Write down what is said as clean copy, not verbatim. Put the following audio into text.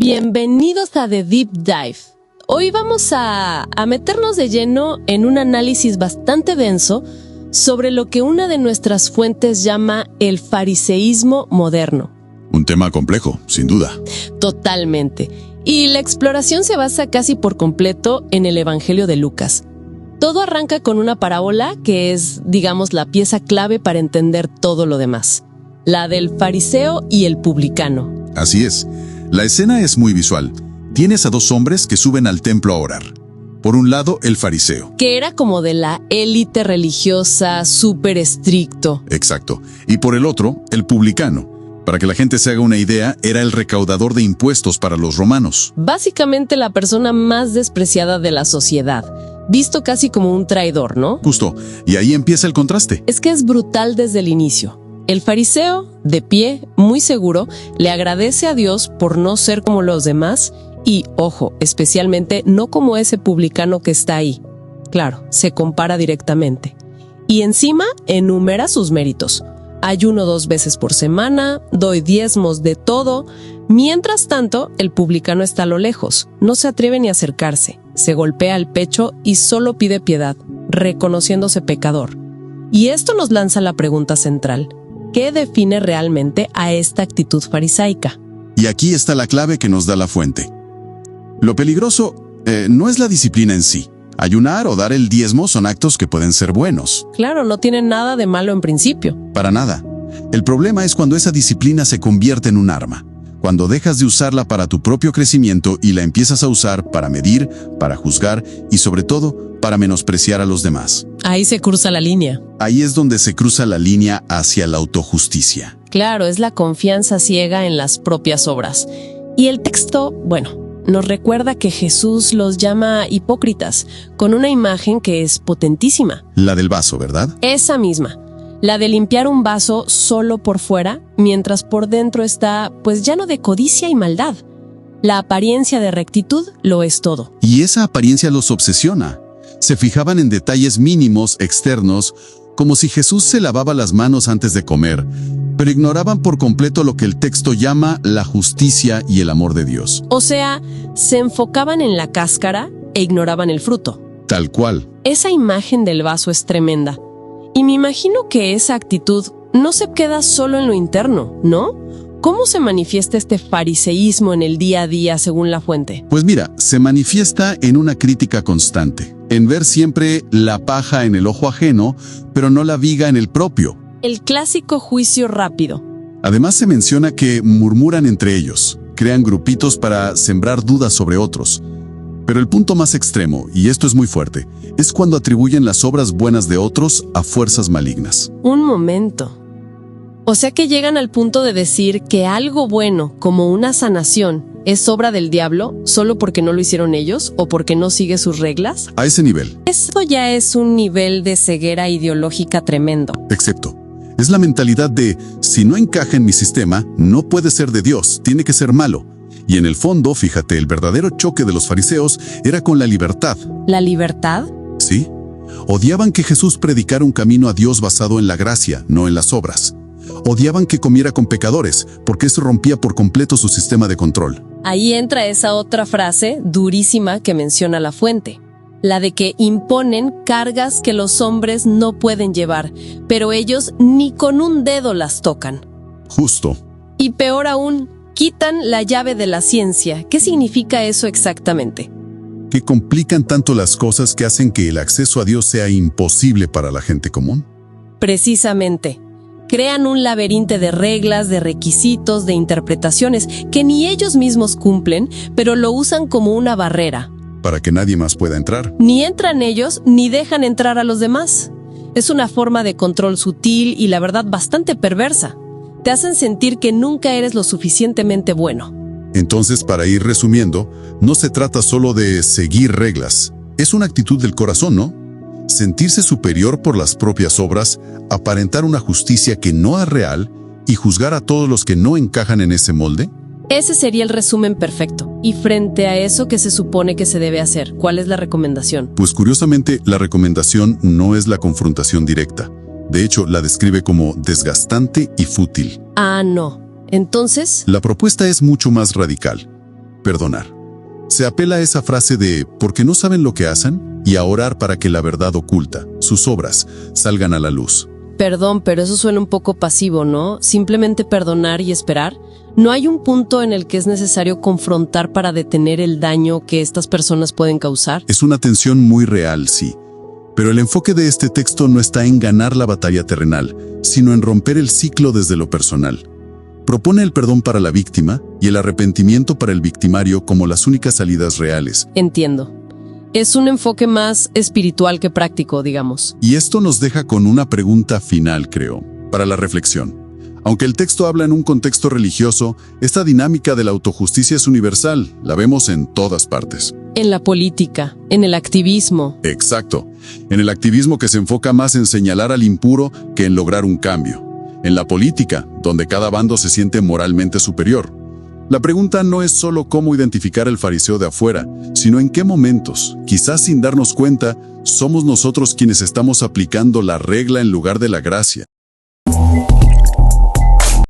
Bienvenidos a The Deep Dive. Hoy vamos a meternos de lleno en un análisis bastante denso sobre lo que una de nuestras fuentes llama el fariseísmo moderno. Un tema complejo, sin duda. Totalmente. Y la exploración se basa casi por completo en el Evangelio de Lucas. Todo arranca con una parábola que es, digamos, la pieza clave para entender todo lo demás. La del fariseo y el publicano. Así es. La escena es muy visual. Tienes a dos hombres que suben al templo a orar. Por un lado, el fariseo. Que era como de la élite religiosa, súper estricto. Exacto. Y por el otro, el publicano. Para que la gente se haga una idea, era el recaudador de impuestos para los romanos. Básicamente la persona más despreciada de la sociedad, visto casi como un traidor, ¿no? Justo. Y ahí empieza el contraste. Es que es brutal desde el inicio. El fariseo, de pie, muy seguro, le agradece a Dios por no ser como los demás y, ojo, especialmente no como ese publicano que está ahí. Claro, se compara directamente. Y encima enumera sus méritos. Ayuno 2 veces por semana, doy diezmos de todo. Mientras tanto, el publicano está a lo lejos. No se atreve ni a acercarse. Se golpea el pecho y solo pide piedad, reconociéndose pecador. Y esto nos lanza la pregunta central. ¿Qué define realmente a esta actitud farisaica? Y aquí está la clave que nos da la fuente. Lo peligroso no es la disciplina en sí. Ayunar o dar el diezmo son actos que pueden ser buenos. Claro, no tienen nada de malo en principio. Para nada. El problema es cuando esa disciplina se convierte en un arma. Cuando dejas de usarla para tu propio crecimiento y la empiezas a usar para medir, para juzgar y sobre todo para menospreciar a los demás. Ahí se cruza la línea. Ahí es donde se cruza la línea hacia la autojusticia. Claro, es la confianza ciega en las propias obras. Y el texto, nos recuerda que Jesús los llama hipócritas, con una imagen que es potentísima. La del vaso, ¿verdad? Esa misma. La de limpiar un vaso solo por fuera, mientras por dentro está, lleno de codicia y maldad. La apariencia de rectitud lo es todo. Y esa apariencia los obsesiona. Se fijaban en detalles mínimos, externos, como si Jesús se lavaba las manos antes de comer, pero ignoraban por completo lo que el texto llama la justicia y el amor de Dios. O sea, se enfocaban en la cáscara e ignoraban el fruto. Tal cual. Esa imagen del vaso es tremenda. Y me imagino que esa actitud no se queda solo en lo interno, ¿no? ¿Cómo se manifiesta este fariseísmo en el día a día según la fuente? Pues mira, se manifiesta en una crítica constante, en ver siempre la paja en el ojo ajeno, pero no la viga en el propio. El clásico juicio rápido. Además se menciona que murmuran entre ellos, crean grupitos para sembrar dudas sobre otros. Pero el punto más extremo, y esto es muy fuerte, es cuando atribuyen las obras buenas de otros a fuerzas malignas. Un momento. O sea que llegan al punto de decir que algo bueno, como una sanación, es obra del diablo solo porque no lo hicieron ellos o porque no sigue sus reglas. A ese nivel. Eso ya es un nivel de ceguera ideológica tremendo. Excepto. Es la mentalidad de, si no encaja en mi sistema, no puede ser de Dios, tiene que ser malo. Y en el fondo, fíjate, el verdadero choque de los fariseos era con la libertad. ¿La libertad? Sí. Odiaban que Jesús predicara un camino a Dios basado en la gracia, no en las obras. Odiaban que comiera con pecadores, porque eso rompía por completo su sistema de control. Ahí entra esa otra frase durísima que menciona la fuente. La de que imponen cargas que los hombres no pueden llevar, pero ellos ni con un dedo las tocan. Justo. Y peor aún, quitan la llave de la ciencia. ¿Qué significa eso exactamente? Que complican tanto las cosas que hacen que el acceso a Dios sea imposible para la gente común. Precisamente. Crean un laberinto de reglas, de requisitos, de interpretaciones que ni ellos mismos cumplen, pero lo usan como una barrera. Para que nadie más pueda entrar. Ni entran ellos, ni dejan entrar a los demás. Es una forma de control sutil y la verdad bastante perversa. Te hacen sentir que nunca eres lo suficientemente bueno. Entonces, para ir resumiendo, no se trata solo de seguir reglas. Es una actitud del corazón, ¿no? Sentirse superior por las propias obras, aparentar una justicia que no es real y juzgar a todos los que no encajan en ese molde. Ese sería el resumen perfecto. Y frente a eso, ¿qué se supone que se debe hacer? ¿Cuál es la recomendación? Pues curiosamente, la recomendación no es la confrontación directa. De hecho, la describe como desgastante y fútil. Ah, no. Entonces, la propuesta es mucho más radical. perdonar. Se apela a esa frase de «porque no saben lo que hacen» y a orar para que la verdad oculta, sus obras, salgan a la luz. Perdón, pero eso suena un poco pasivo, ¿no? Simplemente perdonar y esperar. ¿No hay un punto en el que es necesario confrontar para detener el daño que estas personas pueden causar? Es una tensión muy real, sí. Pero el enfoque de este texto no está en ganar la batalla terrenal, sino en romper el ciclo desde lo personal. Propone el perdón para la víctima y el arrepentimiento para el victimario como las únicas salidas reales. Entiendo. Es un enfoque más espiritual que práctico, digamos. Y esto nos deja con una pregunta final, creo, para la reflexión. Aunque el texto habla en un contexto religioso, esta dinámica de la autojusticia es universal, la vemos en todas partes. En la política, en el activismo. Exacto. En el activismo que se enfoca más en señalar al impuro que en lograr un cambio. En la política, donde cada bando se siente moralmente superior. La pregunta no es solo cómo identificar al fariseo de afuera, sino en qué momentos, quizás sin darnos cuenta, somos nosotros quienes estamos aplicando la regla en lugar de la gracia.